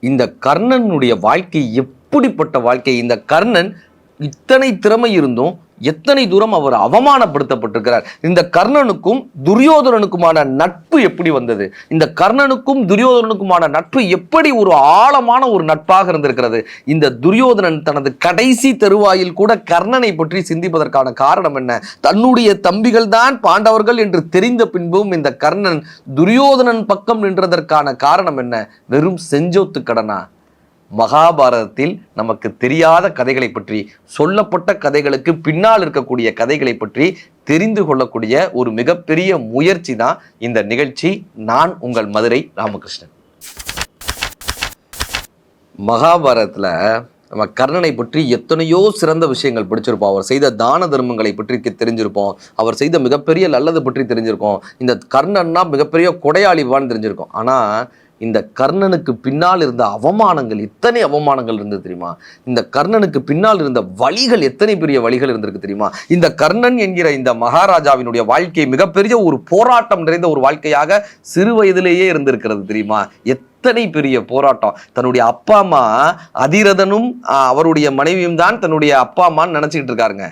இந்த கர்ணனுடைய வாழ்க்கை எப்படிப்பட்ட வாழ்க்கை? இந்த கர்ணன் இத்தனை திறமை இருந்தும் எத்தனை தூரம் அவர் அவமானப்படுத்தப்பட்டிருக்கிறார். இந்த கர்ணனுக்கும் துரியோதனனுக்குமான நட்பு எப்படி வந்தது? இந்த கர்ணனுக்கும் துரியோதனனுக்குமான நட்பு எப்படி ஒரு ஆழமான ஒரு நட்பாக இருந்திருக்கிறது? இந்த துரியோதனன் தனது கடைசி தருவாயில் கூட கர்ணனை பற்றி சிந்திப்பதற்கான காரணம் என்ன? தன்னுடைய தம்பிகள் தான் பாண்டவர்கள் என்று தெரிந்த பின்பும் இந்த கர்ணன் துரியோதனன் பக்கம் நின்றதற்கான காரணம் என்ன? வெறும் செஞ்சோத்து கடனா? மகாபாரதத்தில் நமக்கு தெரியாத கதைகளை பற்றி, சொல்லப்பட்ட கதைகளுக்கு பின்னால் இருக்கக்கூடிய கதைகளை பற்றி தெரிந்து கொள்ளக்கூடிய ஒரு மிகப்பெரிய முயற்சி தான் இந்த நிகழ்ச்சி. நான் உங்கள் மதுரை ராமகிருஷ்ணன். மகாபாரதத்தில் நம்ம கர்ணனை பற்றி எத்தனையோ சிறந்த விஷயங்கள் படிச்சிருப்போம். அவர் செய்த தான தர்மங்களை பற்றி தெரிஞ்சிருப்போம். அவர் செய்த மிகப்பெரிய நல்லது பற்றி தெரிஞ்சிருக்கோம். இந்த கர்ணன்னா மிகப்பெரிய கொடையாளிவான்னு தெரிஞ்சிருக்கோம். ஆனால் இந்த கர்ணனுக்கு பின்னால் இருந்த அவமானங்கள், எத்தனை அவமானங்கள் இருந்தது தெரியுமா? இந்த கர்ணனுக்கு பின்னால் இருந்த வழிகள், எத்தனை பெரிய வழிகள் இருந்திருக்கு தெரியுமா? இந்த கர்ணன் என்கிற இந்த மகாராஜாவினுடைய வாழ்க்கை மிகப்பெரிய ஒரு போராட்டம் நிறைந்த ஒரு வாழ்க்கையாக சிறு வயதிலேயே இருந்திருக்கிறது தெரியுமா? எத்தனை பெரிய போராட்டம்! தன்னுடைய அப்பா அம்மா அதிரதனும் அவருடைய மனைவியும் தான் தன்னுடைய அப்பா அம்மான்னு நினைச்சுக்கிட்டு இருக்காருங்க.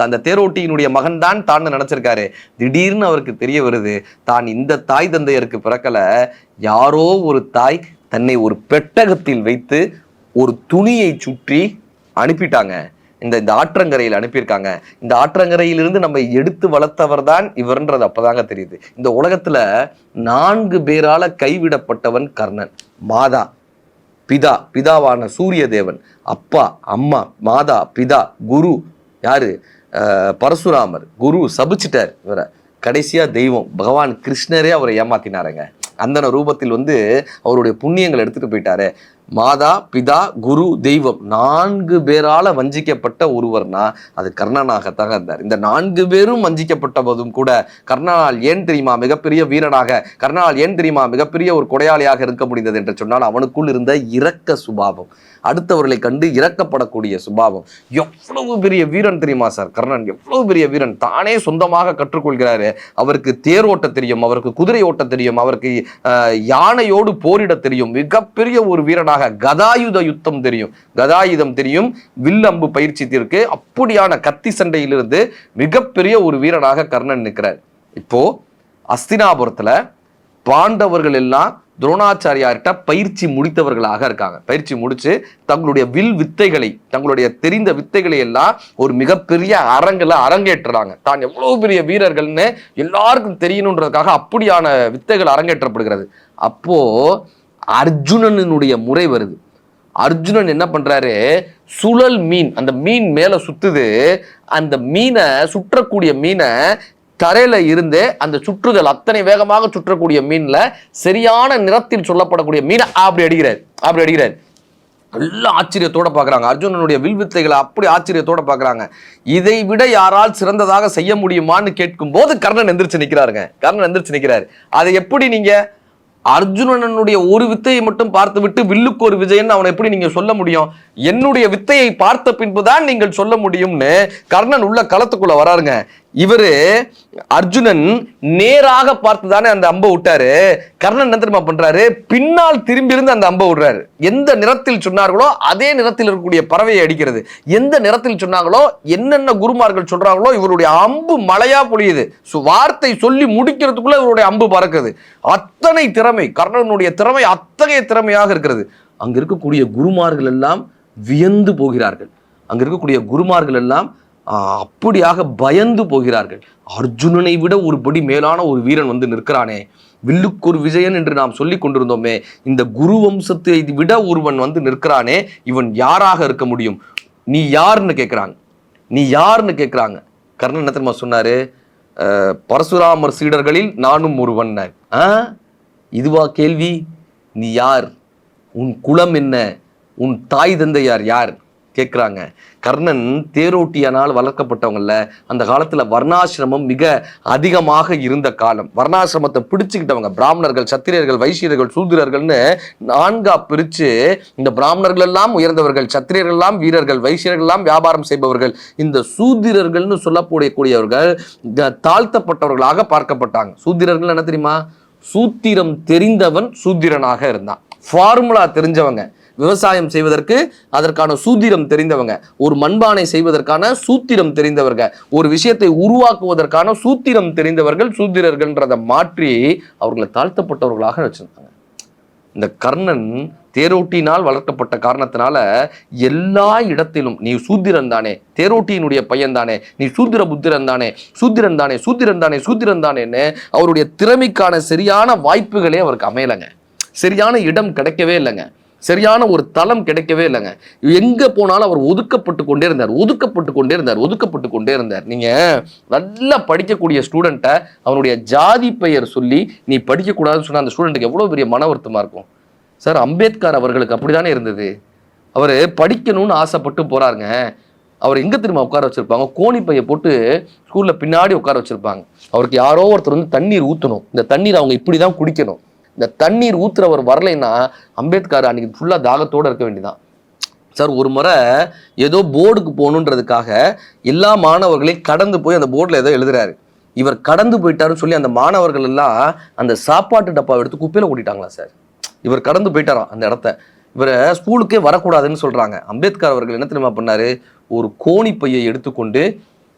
அந்த தேரோட்டியினுடைய மகன் தான் நினைச்சிருக்காரு. திடீர்னு அவருக்கு தெரிய வருது, தான் இந்த தாய் தந்தையருக்கு பிறக்கல, யாரோ ஒரு தாய் தன்னை ஒரு பெட்டகத்தில் வைத்து ஒரு துணியை சுற்றி அனுப்பிட்டாங்க. இந்த ஆற்றங்கரையில் அனுப்பியிருக்காங்க. இந்த ஆற்றங்கரையிலிருந்து நம்ம எடுத்து வளர்த்தவர் தான் இவர்ன்றது அப்பதாங்க தெரியுது. இந்த உலகத்துல 4 பேரால கைவிடப்பட்டவன் கர்ணன். மாதா, பிதாவான சூரிய தேவன், அப்பா, அம்மா, மாதா, பிதா, குரு யாரு? பரசுராமர். குரு சபிச்சிட்டார் இவரை. கடைசியா தெய்வம் பகவான் கிருஷ்ணரே அவரை ஏமாத்தினாருங்க. அந்த ரூபத்தில் அவருடைய புண்ணியங்கள் எடுத்துட்டு போயிட்டாரு. மாதா, பிதா, குரு, தெய்வம் 4 பேரால வஞ்சிக்கப்பட்ட ஒருவர்னா அது கர்ணனாகத்தான் இருந்தார். இந்த 4 பேரும் வஞ்சிக்கப்பட்ட போதும் கூட கர்ணனால் ஏன் தெரியுமா மிகப்பெரிய வீரனாக, கர்ணனால் ஏன் தெரியுமா மிகப்பெரிய ஒரு கொடையாளியாக இருக்க முடிந்தது என்று சொன்னால் அவனுக்குள் இருந்த இரக்க சுபாவம், அடுத்தவர்களை கண்டு இறக்கப்படக்கூடிய சுபாவம். எவ்வளவு பெரிய வீரன் தெரியுமா சார் கர்ணன்? எவ்வளவு பெரிய வீரன்! தானே சொந்தமாக கற்றுக்கொள்கிறாரு. அவருக்கு தேர் ஓட்ட தெரியும், அவருக்கு குதிரை ஓட்ட தெரியும், அவருக்கு யானையோடு போரிட தெரியும். மிகப்பெரிய ஒரு வீரனாக கதாயுத யுத்தம் தெரியும், கதாயுதம் தெரியும், வில்லம்பு பயிற்சி இருக்கு. அப்படியான கத்தி சண்டையிலிருந்து மிகப்பெரிய ஒரு வீரனாக கர்ணன் நிற்கிறார். இப்போ அஸ்தினாபுரத்துல பாண்டவர்கள் எல்லாம் துரோணாச்சாரியார்கிட்ட பயிற்சி முடித்தவர்களாக இருக்காங்க. பயிற்சி முடிச்சு தங்களுடைய வில் வித்தைகளை, தங்களுடைய தெரிந்த வித்தைகளை எல்லாம் ஒரு மிகப்பெரிய அரங்கேற்றுறாங்க. தான் எவ்வளவு பெரிய வீரர்கள்னு எல்லாருக்கும் தெரியணுன்றதுக்காக அப்படியான வித்தைகள் அரங்கேற்றப்படுகிறது. அப்போ அர்ஜுனனுடைய முறை வருது. அர்ஜுனன் என்ன பண்றாரு? சுழல் மீன், அந்த மீன் மேல சுத்துது. அந்த மீனை, சுற்றக்கூடிய மீனை தரையில இருந்து அந்த சுற்றுதல் அத்தனை வேகமாக சுற்றக்கூடிய மீன்ல சரியான நிறத்தில் சொல்லப்படக்கூடிய மீனை அப்படி அடிக்கிறார். எல்லாம் ஆச்சரியத்தோட பாக்குறாங்க. அர்ஜுனனுடைய வில்வித்தைகளை அப்படி ஆச்சரியத்தோட பாக்குறாங்க. இதை விட யாரால் சிறந்ததாக செய்ய முடியுமான்னு கேட்கும் போது கர்ணன் எந்திரிச்சு நிக்கிறாரு. அதை எப்படி நீங்க அர்ஜுனனுடைய ஒரு வித்தையை மட்டும் பார்த்து விட்டு வில்லுக்கு ஒரு விஜயன் அவனை எப்படி நீங்க சொல்ல முடியும்? என்னுடைய வித்தையை பார்த்த பின்புதான் நீங்கள் சொல்ல முடியும்னு கர்ணன் உள்ள களத்துக்குள்ள வராருங்க. இவரு அர்ஜுனன் நேராக பார்த்துதானே அந்த அம்பை விட்டாரு. கர்ணன் என்ன தெரியுமா பண்றாரு? பின்னால் திரும்பி இருந்து அந்த அம்பை விடுறாரு. எந்த நிறத்தில் சொன்னார்களோ அதே நிறத்தில் இருக்கக்கூடிய பறவையை அடிக்கிறது. எந்த நிறத்தில் சொன்னாங்களோ, என்னென்ன குருமார்கள் சொல்றாங்களோ, இவருடைய அம்பு மழையா பொழியுது. வார்த்தை சொல்லி முடிக்கிறதுக்குள்ள இவருடைய அம்பு பறக்குது. அத்தனை திறமை, கர்ணனுடைய திறமை அத்தகைய திறமையாக இருக்கிறது. அங்க இருக்கக்கூடிய குருமார்கள் எல்லாம் வியந்து போகிறார்கள். அங்க இருக்கக்கூடிய குருமார்கள் எல்லாம் அப்படியாக பயந்து போகிறார்கள். அர்ஜுனனை விட ஒரு படி மேலான ஒரு வீரன் நிற்கிறானே, வில்லுக்கு ஒரு விஜயன் என்று நாம் சொல்லி கொண்டிருந்தோமே, இந்த குரு வம்சத்தை விட ஒருவன் நிற்கிறானே, இவன் யாராக இருக்க முடியும்? நீ யாருன்னு கேட்கிறாங்க. கர்ணன் என்ன தெரியுமா சொன்னாரு? பரசுராமர் சீடர்களில் நானும் ஒருவன். இதுவா கேள்வி? நீ யார்? உன் குலம் என்ன? உன் தாய் தந்தையார் யார் கேட்குறாங்க. கர்ணன் தேரோட்டியனால் வளர்க்கப்பட்டவங்கள. அந்த காலத்துல வர்ணாசிரமம் மிக அதிகமாக இருந்த காலம். வர்ணாசிரமத்தை பிடிச்சுக்கிட்டவங்க பிராமணர்கள், சத்திரியர்கள், வைசியர்கள், சூத்திரர்கள்னு 4ஆ பிரிச்சு, இந்த பிராமணர்கள் எல்லாம் உயர்ந்தவர்கள், சத்திரியர்கள் எல்லாம் வீரர்கள், வைசியர்கள் எல்லாம் வியாபாரம் செய்பவர்கள், இந்த சூத்திரர்கள்னு சொல்லக்கூடியவர்கள் தாழ்த்தப்பட்டவர்களாக பார்க்கப்பட்டாங்க. சூத்திரர்கள் என்ன தெரியுமா? சூத்திரம் தெரிந்தவன் சூத்திரனாக இருந்தான். ஃபார்முலா தெரிஞ்சவங்க, விவசாயம் செய்வதற்கு அதற்கான சூத்திரம் தெரிந்தவங்க, ஒரு மண்பானை செய்வதற்கான சூத்திரம் தெரிந்தவர்கள், ஒரு விஷயத்தை உருவாக்குவதற்கான சூத்திரம் தெரிந்தவர்கள் சூத்திரர்கள்ன்றதை மாற்றி அவர்களை தாழ்த்தப்பட்டவர்களாக வச்சிருந்தாங்க. இந்த கர்ணன் தேரோட்டினால் வளர்க்கப்பட்ட காரணத்தினால எல்லா இடத்திலும் நீ சூத்திரன் தானே, தேரோட்டியினுடைய பையன் தானே, நீ சூத்திர புத்திரன் தானே, சூத்திரன் தானே, சூத்திரன் தானே, சூத்திரன் தானேன்னு அவருடைய திறமைக்கான சரியான வாய்ப்புகளே அவருக்கு அமையலைங்க. சரியான இடம் கிடைக்கவே இல்லைங்க. சரியான ஒரு தளம் கிடைக்கவே இல்லைங்க. எங்க போனாலும் அவர் ஒதுக்கப்பட்டு கொண்டே இருந்தார். நீங்க நல்லா படிக்கக்கூடிய ஸ்டூடெண்ட்டை அவனுடைய ஜாதி பெயர் சொல்லி நீ படிக்கக்கூடாதுன்னு சொன்னா அந்த ஸ்டூடெண்ட்டுக்கு எவ்வளவு பெரிய மன வருத்தமா இருக்கும் சார். அம்பேத்கர் அவர்களுக்கு அப்படித்தானே இருந்தது. அவர் படிக்கணும்னு ஆசைப்பட்டு போறாருங்க. அவர் எங்க திரும்ப உட்கார வச்சிருப்பாங்க, கோணி பைய போட்டு ஸ்கூல்ல பின்னாடி உட்கார வச்சிருப்பாங்க. அவருக்கு யாரோ ஒருத்தர் வந்து தண்ணீர் ஊற்றணும். இந்த தண்ணீர் அவங்க இப்படிதான் குடிக்கணும். இந்த தண்ணீர் ஊத்துறவர் வரலைன்னா அம்பேத்கர் அன்னைக்கு ஃபுல்லா தாகத்தோடு இருக்க வேண்டியதான் சார். ஒரு முறை ஏதோ போர்டுக்கு போகணுன்றதுக்காக எல்லா மாணவர்களையும் கடந்து போய் அந்த போர்டில் ஏதோ எழுதுறாரு. இவர் கடந்து போயிட்டாருன்னு சொல்லி அந்த மாணவர்கள் எல்லாம் அந்த சாப்பாட்டு டப்பாவை எடுத்து குப்பையில கூட்டிட்டாங்களா சார். இவர் கடந்து போயிட்டாராம் அந்த இடத்த. இவரை ஸ்கூலுக்கே வரக்கூடாதுன்னு சொல்றாங்க. அம்பேத்கர் அவர்கள் என்ன தெரியுமா பண்ணாரு, ஒரு கோணி பையை எடுத்துக்கொண்டு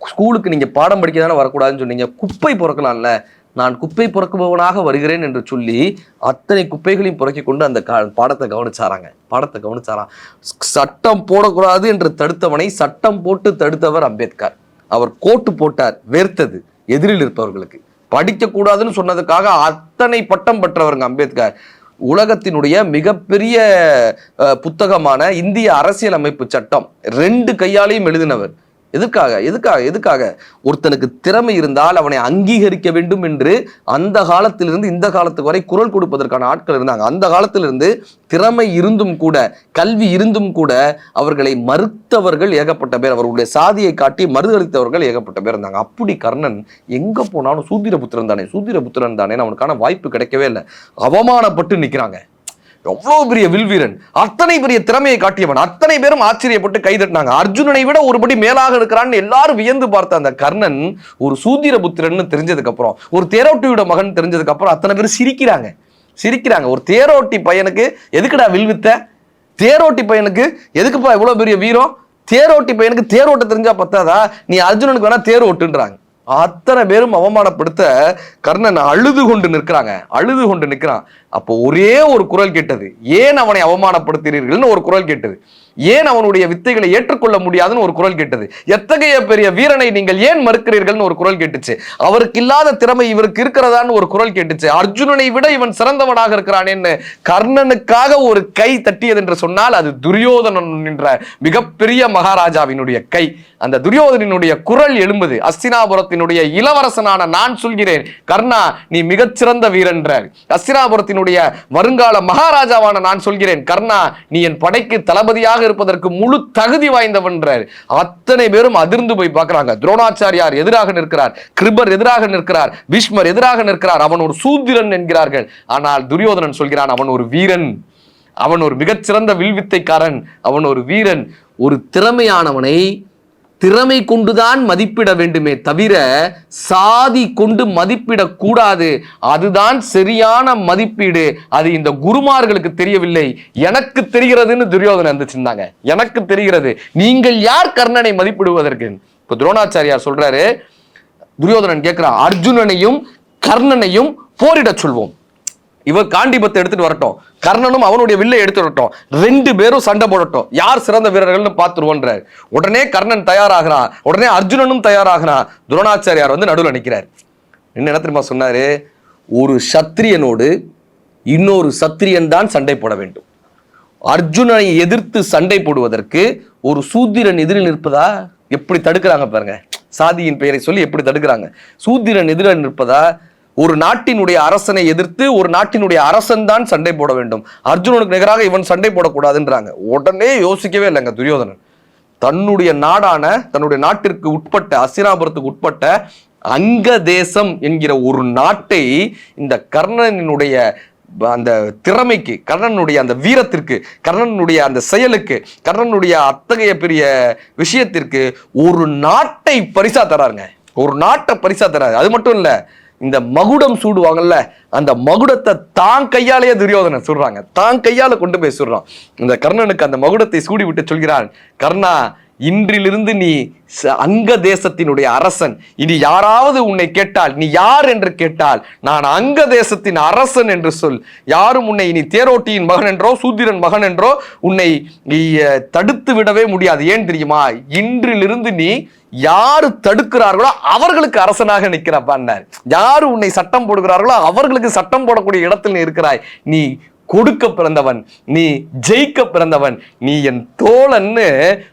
ஸ்கூலுக்கு நீங்க பாடம் படிக்க தானே வரக்கூடாதுன்னு சொன்னீங்க, குப்பை பொறுக்கலாம்ல, நான் குப்பை பொறுக்குபவனாக வருகிறேன் என்று சொல்லி அத்தனை குப்பைகளையும் புறக்கி கொண்டு அந்த பாடத்தை கவனிச்சாராம். சட்டம் போடக்கூடாது என்று தடுத்தவனை சட்டம் போட்டு தடுத்தவர் அம்பேத்கர். அவர் கோட்டு போட்டார், வேர்த்தது எதிரில் இருப்பவர்களுக்கு. படிக்கக்கூடாதுன்னு சொன்னதுக்காக அத்தனை பட்டம் பெற்றவருங்க அம்பேத்கர். உலகத்தினுடைய மிகப்பெரிய புத்தகமான இந்திய அரசியலமைப்பு சட்டம் 2 கையாலையும் எழுதினவர். எதுக்காக ஒருத்தனுக்கு திறமை இருந்தால் அவனை அங்கீகரிக்க வேண்டும் என்று அந்த காலத்திலிருந்து இந்த காலத்துக்கு வரை குரல் கொடுப்பதற்கான ஆட்கள் இருந்தாங்க. அந்த காலத்திலிருந்து திறமை இருந்தும் கூட, கல்வி இருந்தும் கூட அவர்களை மறுத்தவர்கள் ஏகப்பட்ட பேர், அவர்களுடைய சாதியை காட்டி மறுதளித்தவர்கள் ஏகப்பட்ட பேர் இருந்தாங்க. அப்படி கர்ணன் எங்க போனாலும் சூத்திர புத்திரன் தானே அவனுக்கான வாய்ப்பு கிடைக்கவே இல்லை. அவமானப்பட்டு நிற்கிறாங்க. எவ்வளவு பெரிய வில்வீரன், அத்தனை பெரிய திறமையை காட்டியவன், அத்தனை பேரும் ஆச்சரியப்பட்டு கைதட்டினாங்க. அர்ஜுனனை விட ஒருபடி மேலாக இருக்கிறான்னு எல்லாரும் வியந்து பார்த்த அந்த கர்ணன் ஒரு சூத்திர புத்திரன் தெரிஞ்சதுக்கு அப்புறம், ஒரு தேரோட்டியோட மகன் தெரிஞ்சதுக்கு அப்புறம் அத்தனை பேரும் சிரிக்கிறாங்க. ஒரு தேரோட்டி பையனுக்கு எதுக்குடா வில்வித்த, தேரோட்டி பையனுக்கு எதுக்குப்பா இவ்வளவு பெரிய வீரம், தேரோட்டி பையனுக்கு தேரோட்ட தெரிஞ்சா பத்தாதா, நீ அர்ஜுனனுக்கு வேணா தேர் ஓட்டுன்றாங்க. அத்தனை பேரும் அவமானப்படுத்த கர்ணன் அழுது கொண்டு நிற்கிறான். அப்போ ஒரே ஒரு குரல் கேட்டது, ஏன் அவனை அவமானப்படுத்துகிறீர்கள்னு ஒரு குரல் கேட்டது. ஏன் அவனுடைய வித்தைகளை ஏற்றுக்கொள்ள முடியாதுன்னு ஒரு குரல் கேட்டது. எத்தகைய பெரிய வீரனை நீங்கள் ஏன் மறுக்கிறீர்கள்னு ஒரு குரல் கேட்டுச்சு. அவருக்கு இல்லாத திறமை இவருக்கு இருக்கிறதான்னு ஒரு குரல் கேட்டுச்சு. அர்ஜுனனை விட இவன் சிறந்தவனாக இருக்கிறானேன்னு கர்ணனுக்காக ஒரு கை தட்டியது என்று சொன்னால் அது துரியோதனன் என்ற மிகப்பெரிய மகாராஜாவினுடைய கை. அந்த துரியோதனனுடைய குரல் எழும்புது. அஸ்தினாபுரத்தினுடைய இளவரசனான நான் சொல்கிறேன், கர்ணா நீ மிகச்சிறந்த வீரன்றார். அஸ்தினாபுரத்தினுடைய வருங்கால மகாராஜாவான நான் சொல்கிறேன், கர்ணா நீ என் படைக்கு தளபதியாக இருப்பதற்கு முழு தகுதி வாய்ந்தவன்றார். அத்தனை பேரும் அதிர்ந்து போய் பார்க்கிறாங்க. துரோணாச்சாரியார் எதிராக நிற்கிறார், கிருபர் எதிராக நிற்கிறார், பீஷ்மர் எதிராக நிற்கிறார். அவன் ஒரு சூத்திரன் என்கிறார்கள். ஆனால் துரியோதனன் சொல்கிறான், அவன் ஒரு வீரன், அவன் ஒரு மிகச்சிறந்த வில்வித்தைக்காரன், அவன் ஒரு வீரன். ஒரு திறமையானவனை திறமை கொண்டுதான் மதிப்பிட வேண்டுமே தவிர சாதி கொண்டு மதிப்பிடக் கூடாது. அதுதான் சரியான மதிப்பீடு. அது இந்த குருமார்களுக்கு தெரியவில்லை, எனக்கு தெரிகிறதுன்னு துரியோதனன் இருந்துச்சுந்தாங்க. எனக்கு தெரிகிறது, நீங்கள் யார் கர்ணனை மதிப்பிடுவதற்கு? இப்ப துரோணாச்சாரியார் சொல்றாரு, துரியோதனன் கேட்கிறான், அர்ஜுனனையும் கர்ணனையும் போரிட சொல்வோம். இவர் காண்டிபத்தை எடுத்துட்டு வரட்டும், கர்ணனும் அவனுடைய வில்லை எடுத்து வரட்டும், 2 பேரும் சண்டை போடட்டும், யார் சிறந்த வீரர்கள்னு பார்த்துருவோன்றார். உடனே கர்ணன் தயாராகிறான், உடனே அர்ஜுனனும் தயாராகிறான். துரோணாச்சாரியார் வந்து நடுவில் நிற்கிறார். என்ன தெரியுமா சொன்னாரு, ஒரு சத்திரியனோடு இன்னொரு சத்திரியன் தான் சண்டை போட வேண்டும். அர்ஜுனனை எதிர்த்து சண்டை போடுவதற்கு ஒரு சூத்திரன் எதிரில் நிற்பதா? எப்படி தடுக்கிறாங்க பாருங்க, சாதியின் பெயரை சொல்லி எப்படி தடுக்கிறாங்க. சூத்திரன் எதிரில் நிற்பதா? ஒரு நாட்டினுடைய அரசனை எதிர்த்து ஒரு நாட்டினுடைய அரசன் தான் சண்டை போட வேண்டும், அர்ஜுனனுக்கு நிகராக இவன் சண்டை போடக்கூடாதுன்றாங்க. உடனே யோசிக்கவே இல்லைங்க துரியோதனன். தன்னுடைய நாடான, தன்னுடைய நாட்டிற்கு உட்பட்ட, அஸ்தினாபுரத்துக்கு உட்பட்ட அங்க தேசம் என்கிற ஒரு நாட்டை இந்த கர்ணனுடைய அந்த திறமைக்கு, கர்ணனுடைய அந்த வீரத்திற்கு, கர்ணனுடைய அந்த செயலுக்கு, கர்ணனுடைய அத்தகைய பெரிய விஷயத்திற்கு ஒரு நாட்டை பரிசா தராருங்க. ஒரு நாட்டை பரிசா தராரு. அது மட்டும் இல்ல, இந்த மகுடம் சூடுவாங்கல்ல, அந்த மகுடத்தை தான் கையாலேயே துரியோதனன் சுடுறாங்க, தான் கையால கொண்டு போய் சுடுறான். இந்த கர்ணனுக்கு அந்த மகுடத்தை சூடி விட்டு சொல்கிறான், கர்ணா, இன்றிலிருந்து நீ அங்க தேசத்தினுடைய அரசன். இனி யாராவது உன்னை கேட்டால், நீ யார் என்று கேட்டால், நான் அங்க தேசத்தின் அரசன் என்று சொல். யாரும் உன்னை இனி தேரோட்டியின் மகன் என்றோ சூத்திரன் மகன் என்றோ உன்னை தடுத்து விடவே முடியாது. ஏன் தெரியுமா? இன்றிலிருந்து நீ யாரு தடுக்கிறார்களோ அவர்களுக்கு அரசனாக நிற்கிறப்பான்னார். யாரு உன்னை சட்டம் போடுகிறார்களோ அவர்களுக்கு சட்டம் போடக்கூடிய இடத்தில் நீ இருக்கிறாய். நீ கொடுக்க பிறந்தவன், நீ ஜெயிக்க பிறந்தவன், நீ என் தோழன்னு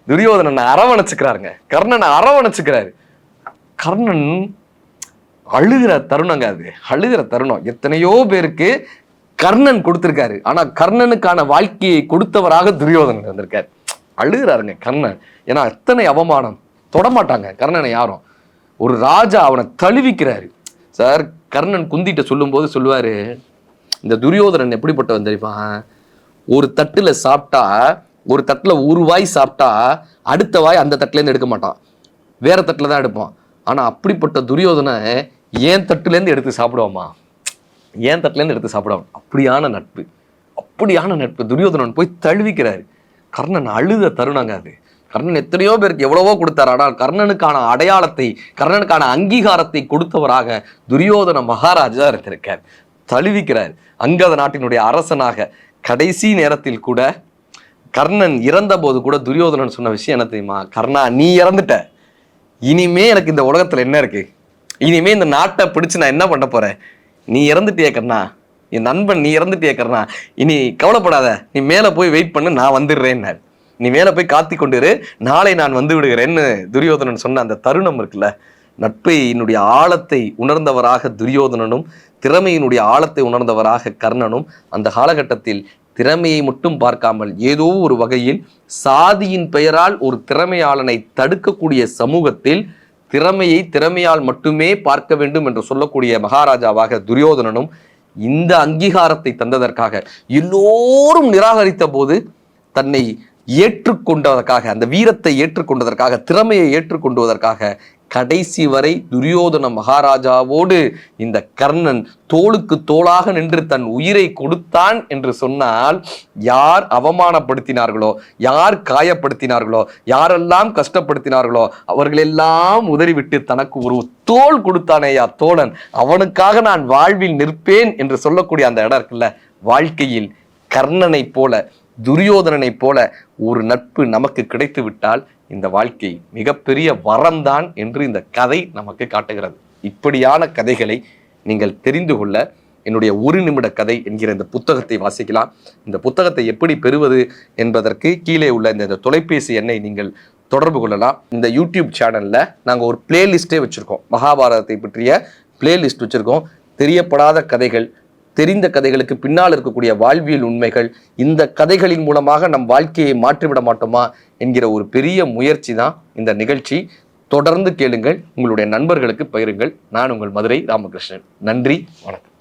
துரியோதனனை அரவணைச்சுக்கிறாருங்க. கர்ணனை அரவணைச்சுக்கிறாரு. கர்ணன் அழுகிற தருணங்க, அது அழுகிற தருணம். எத்தனையோ பேருக்கு கர்ணன் கொடுத்திருக்காரு, ஆனா கர்ணனுக்கான வாழ்க்கையை கொடுத்தவராக துரியோதனன் வந்திருக்காரு. அழுகிறாருங்க கர்ணன். ஏன்னா எத்தனை அவமானம். தொடமாட்டாங்க கர்ணனை யாரும். ஒரு ராஜா அவனை தழுவிக்கிறாரு. சார், கர்ணன் குந்திட்ட சொல்லும் போது சொல்லுவாரு, இந்த துரியோதனன் எப்படிப்பட்டவன் தெரியுமா? ஒரு தட்டுல சாப்பிட்டா, ஒரு தட்டுல ஒரு வாய் சாப்பிட்டா அடுத்த வாய் அந்த தட்டுல இருந்து எடுக்க மாட்டான், வேற தட்டுல தான் எடுப்பான். ஆனா அப்படிப்பட்ட துரியோதனை ஏன் தட்டுல இருந்து எடுத்து சாப்பிடுவாமா? ஏன் தட்டுல இருந்து எடுத்து சாப்பிடுவான். அப்படியான நட்பு, அப்படியான நட்பு. துரியோதனன் போய் தழுவிக்கிறாரு. கர்ணன் அழுத தருணங்க அது. கர்ணன் எத்தனையோ பேருக்கு எவ்வளவோ கொடுத்தார். ஆனால் கர்ணனுக்கான அடையாளத்தை, கர்ணனுக்கான அங்கீகாரத்தை கொடுத்தவராக துரியோதன மகாராஜா இருந்திருக்கார். தழுவிக்கிறார். அங்கத நாட்டினுடைய அரசனாக கடைசி நேரத்தில் கூட, கர்ணன் இறந்த போது கூட துரியோதனன் சொன்ன விஷயம் என்ன தெரியுமா? கர்ணா, நீ இறந்துட்ட, இனிமே எனக்கு இந்த உலகத்துல என்ன இருக்கு? இனிமே இந்த நாட்டை பிடிச்சு நான் என்ன பண்ண போறேன்? நீ இறந்துட்டியே கர்ணா, என் நண்பன், நீ இறந்துட்டியே கர்ணா, இனி கவலைப்படாத, நீ மேல போய் வெயிட் பண்ணு, நான் வந்துடுறேன். நீ மேல போய் காத்தி கொண்டிரு, நாளை நான் வந்து விடுகிறேன்னு துரியோதனன் சொன்ன அந்த தருணம் இருக்குல்ல, நட்பையினுடைய ஆழத்தை உணர்ந்தவராக துரியோதனனும் திறமையினுடைய ஆழத்தை உணர்ந்தவராக கர்ணனும் அந்த காலகட்டத்தில் திறமையை மட்டும் பார்க்காமல் ஏதோ ஒரு வகையில் சாதியின் பெயரால் ஒரு திறமையாளனை தடுக்கக்கூடிய சமூகத்தில் திறமையை திறமையால் மட்டுமே பார்க்க வேண்டும் என்று சொல்லக்கூடிய மகாராஜாவாக துரியோதனனும் இந்த அங்கீகாரத்தை தந்ததற்காக, எல்லோரும் நிராகரித்த போது தன்னை ஏற்றுக்கொண்டதற்காக, அந்த வீரத்தை ஏற்றுக்கொண்டதற்காக, திறமையை ஏற்றுக்கொண்டுவதற்காக கடைசி வரை துரியோதன மகாராஜாவோடு இந்த கர்ணன் தோளுக்கு தோளாக நின்று தன் உயிரை கொடுத்தான் என்று சொன்னால், யார் அவமானப்படுத்தினார்களோ, யார் காயப்படுத்தினார்களோ, யாரெல்லாம் கஷ்டப்படுத்தினார்களோ அவர்களெல்லாம் உதறிவிட்டு தனக்கு ஒரு தோள் கொடுத்தானேயா தோழன், அவனுக்காக நான் வாழ்வில் நிற்பேன் என்று சொல்லக்கூடிய அந்த இடம் இருக்குல்ல, வாழ்க்கையில் கர்ணனை போல, துரியோதனனை போல ஒரு நட்பு நமக்கு கிடைத்து விட்டால் இந்த வாழ்க்கை மிகப்பெரிய வரம்தான் என்று இந்த கதை நமக்கு காட்டுகிறது. இப்படியான கதைகளை நீங்கள் தெரிந்து கொள்ள என்னுடைய 1 நிமிட கதை என்கிற இந்த புத்தகத்தை வாசிக்கலாம். இந்த புத்தகத்தை எப்படி பெறுவது என்பதற்கு கீழே உள்ள இந்த தொலைபேசி எண்ணை நீங்கள் தொடர்பு கொள்ளலாம். இந்த யூடியூப் சேனல்ல நாங்கள் ஒரு பிளேலிஸ்டே வச்சிருக்கோம், மகாபாரதத்தை பற்றிய பிளேலிஸ்ட் வச்சிருக்கோம். தெரியப்படாத கதைகள், தெரிந்த கதைகளுக்கு பின்னால் இருக்கக்கூடிய வாழ்வியல் உண்மைகள், இந்த கதைகளின் மூலமாக நம் வாழ்க்கையை மாற்றிவிட மாட்டோமா என்கிற ஒரு பெரிய முயற்சி தான் இந்த நிகழ்ச்சி. தொடர்ந்து கேளுங்கள், உங்களுடைய நண்பர்களுக்கு பகிருங்கள். நான் உங்கள் மதுரை ராமகிருஷ்ணன். நன்றி, வணக்கம்.